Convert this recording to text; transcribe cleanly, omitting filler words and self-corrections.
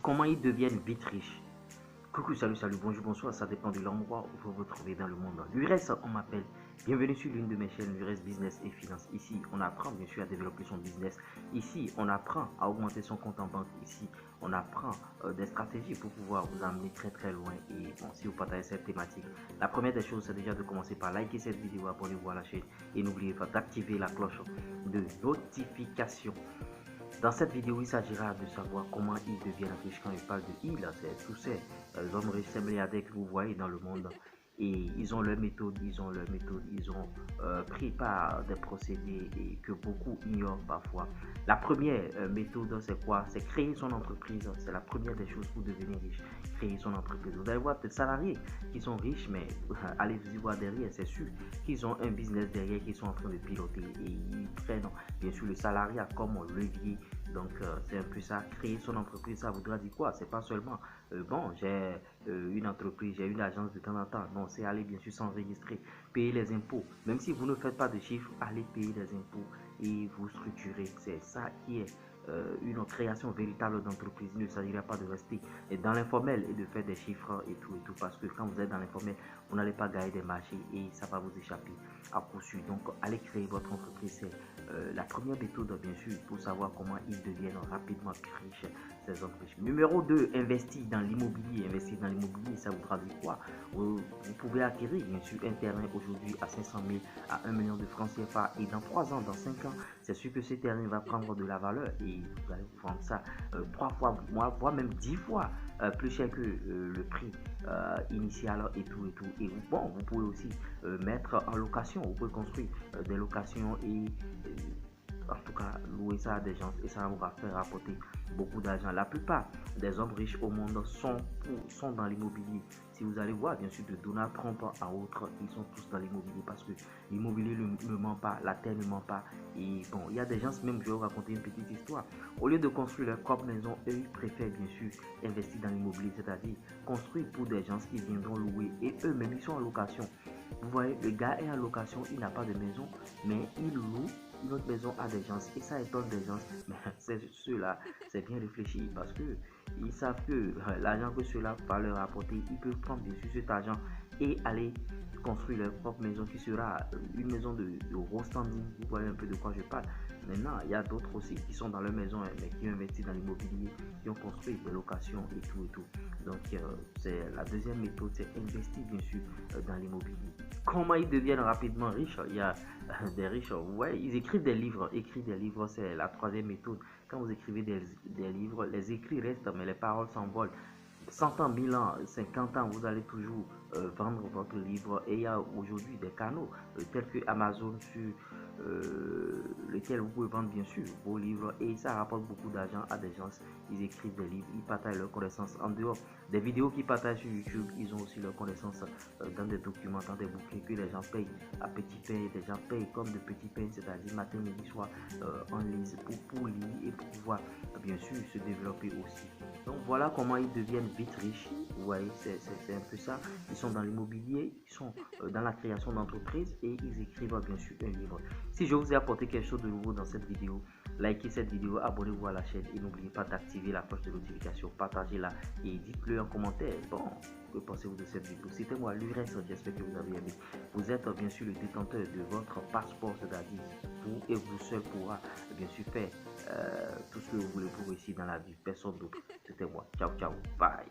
Comment ils deviennent vite riches? Coucou, salut, bonjour, bonsoir, ça dépend de l'endroit où vous vous trouvez dans le monde. L'URES, on m'appelle. Bienvenue sur l'une de mes chaînes, l'URES Business et Finance. Ici, on apprend bien sûr à développer son business. Ici, on apprend à augmenter son compte en banque. Ici, on apprend des stratégies pour pouvoir vous amener très loin. Et bon, si vous partagez cette thématique, la première des choses, c'est déjà de commencer par liker cette vidéo, abonnez-vous à la chaîne et n'oubliez pas d'activer la cloche de notification. Dans cette vidéo, il s'agira de savoir comment ils deviennent riches. Quand je parle de ils, c'est tous ces hommes riches, ces milliardaires que vous voyez dans le monde. Et ils ont leur méthode, ils ont pris par des procédés et que beaucoup ignorent parfois. La première méthode, c'est quoi? C'est créer son entreprise. C'est la première des choses pour devenir riche. Créer son entreprise. Vous allez voir des salariés qui sont riches, mais allez-y voir derrière, c'est sûr qu'ils ont un business derrière qu'ils sont en train de piloter et ils prennent bien sûr le salariat comme levier. Donc c'est un peu ça, créer son entreprise, ça voudra dire quoi? C'est pas seulement bon, j'ai une entreprise, j'ai une agence de temps en temps. Non, c'est aller bien sûr s'enregistrer, payer les impôts. Même si vous ne faites pas de chiffres, allez payer les impôts et vous structurer. C'est ça qui est une création véritable d'entreprise. Il ne s'agirait pas de rester dans l'informel et de faire des chiffres et tout, parce que quand vous êtes dans l'informel, vous n'allez pas gagner des marchés et ça va vous échapper à coup sûr. Donc, allez créer votre entreprise. C'est la première méthode, bien sûr, pour savoir comment ils deviennent rapidement riches, ces hommes riches. Numéro 2, investir dans l'immobilier. Investir dans l'immobilier, ça voudra dire quoi? Vous pouvez acquérir, bien sûr, un terrain aujourd'hui à 500 000, à 1 million de francs CFA et dans 3 ans, dans 5 ans, c'est sûr que ce terrain va prendre de la valeur et vous allez vous vendre ça 3 fois, voire même 10 fois plus cher que le prix initial et tout. Et bon, vous pouvez aussi mettre en location, vous pouvez construire des locations et en tout cas louer ça à des gens et ça va faire rapporter beaucoup d'argent. La plupart des hommes riches au monde sont dans l'immobilier. Si vous allez voir, bien sûr, de Donald Trump à autres, ils sont tous dans l'immobilier parce que l'immobilier ne ment pas, la terre ne ment pas. Et bon, il y a des gens, même je vais vous raconter une petite histoire. Au lieu de construire leur propre maison, eux, ils préfèrent bien sûr investir dans l'immobilier, c'est-à-dire construire pour des gens qui viendront louer et eux-mêmes, ils sont en location. Vous voyez, le gars est en location, il n'a pas de maison, mais il loue une autre maison à des gens et ça étonne des gens. Mais ceux-là, c'est bien réfléchi parce que ils savent que l'argent que cela va leur apporter, ils peuvent prendre bien sûr cet argent et aller construire leur propre maison qui sera une maison de gros standing. Vous voyez un peu de quoi je parle. Maintenant, il y a d'autres aussi qui sont dans leur maison mais qui ont investi dans l'immobilier, qui ont construit des locations et tout. Donc, c'est la deuxième méthode, c'est investir bien sûr dans l'immobilier. Comment ils deviennent rapidement riches? Il y a des riches, ouais, ils écrivent des livres. Écrire des livres, c'est la troisième méthode. Quand vous écrivez des livres, les écrits restent, mais les paroles s'envolent. 100 ans, 1000 ans, 50 ans, vous allez toujours vendre votre livre. Et il y a aujourd'hui des canaux tels que Amazon sur lesquels vous pouvez vendre bien sûr vos livres et ça rapporte beaucoup d'argent à des gens. Ils écrivent des livres, ils partagent leurs connaissances en dehors des vidéos qu'ils partagent sur YouTube. Ils ont aussi leurs connaissances dans des documents, dans des bouquins que les gens payent à petit pain. Des gens payent comme de petits pains, c'est-à-dire matin, midi, soir en ligne pour lire et pour pouvoir bien sûr se développer aussi. Donc voilà comment ils deviennent vite riches. Vous voyez, c'est un peu ça. Ils sont dans l'immobilier, ils sont dans la création d'entreprises et ils écrivent bien sûr un livre. Si je vous ai apporté quelque chose de nouveau dans cette vidéo, likez cette vidéo, abonnez-vous à la chaîne et n'oubliez pas d'activer la cloche de notification, partagez-la et dites-le en commentaire. Bon, que pensez-vous de cette vidéo? C'était moi, l'URES, j'espère que vous avez aimé. Vous êtes bien sûr le détenteur de votre passeport, c'est-à-dire vous et vous seul pourra bien sûr faire tout ce que vous voulez pour réussir dans la vie. Personne d'autre. C'était moi. Ciao, ciao. Bye.